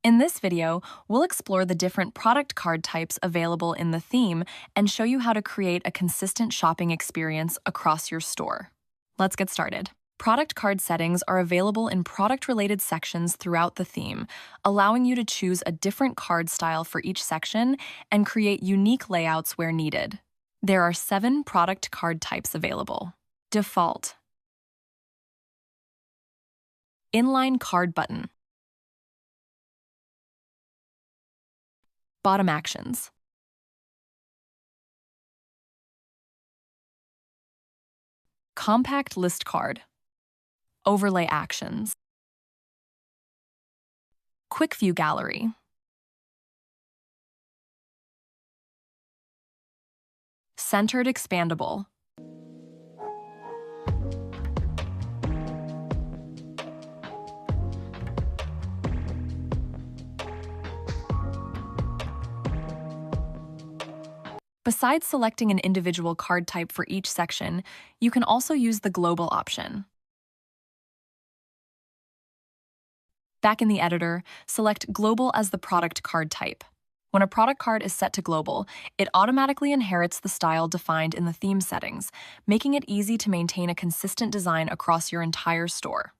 In this video, we'll explore the different product card types available in the theme and show you how to create a consistent shopping experience across your store. Let's get started. Product card settings are available in product-related sections throughout the theme, allowing you to choose a different card style for each section and create unique layouts where needed. There are 7 product card types available. Default. Inline card button. Bottom actions. Compact list card. Overlay actions. Quick view gallery. Centered expandable. Besides selecting an individual card type for each section, you can also use the global option. Back in the editor, select Global as the product card type. When a product card is set to global, it automatically inherits the style defined in the theme settings, making it easy to maintain a consistent design across your entire store.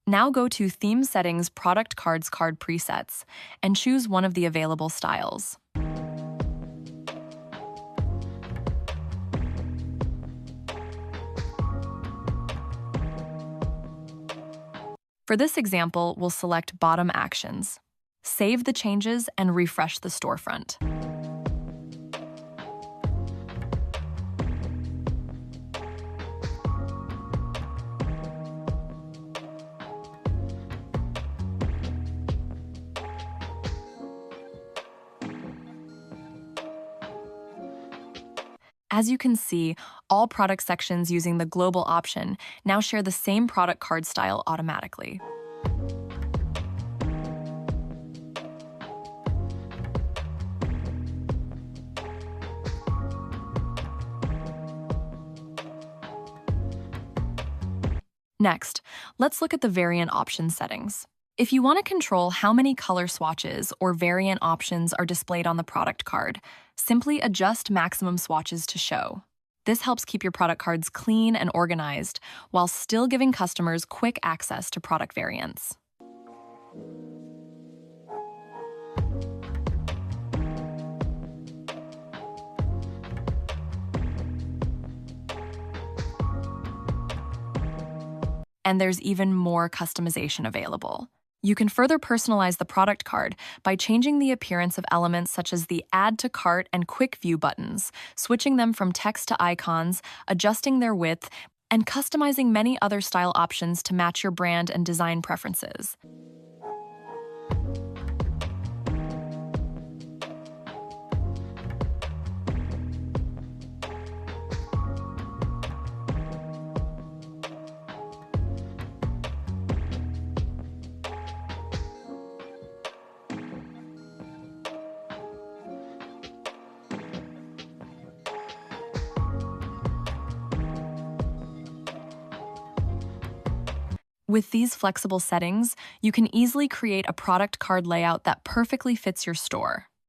Now go to Theme Settings Product Cards Card Presets and choose one of the available styles. For this example, we'll select Bottom Actions. Save the changes and refresh the storefront. As you can see, all product sections using the global option now share the same product card style automatically. Next, let's look at the variant option settings. If you want to control how many color swatches or variant options are displayed on the product card, simply adjust maximum swatches to show. This helps keep your product cards clean and organized while still giving customers quick access to product variants. And there's even more customization available. You can further personalize the product card by changing the appearance of elements such as the Add to Cart and Quick View buttons, switching them from text to icons, adjusting their width, and customizing many other style options to match your brand and design preferences. With these flexible settings, you can easily create a product card layout that perfectly fits your store.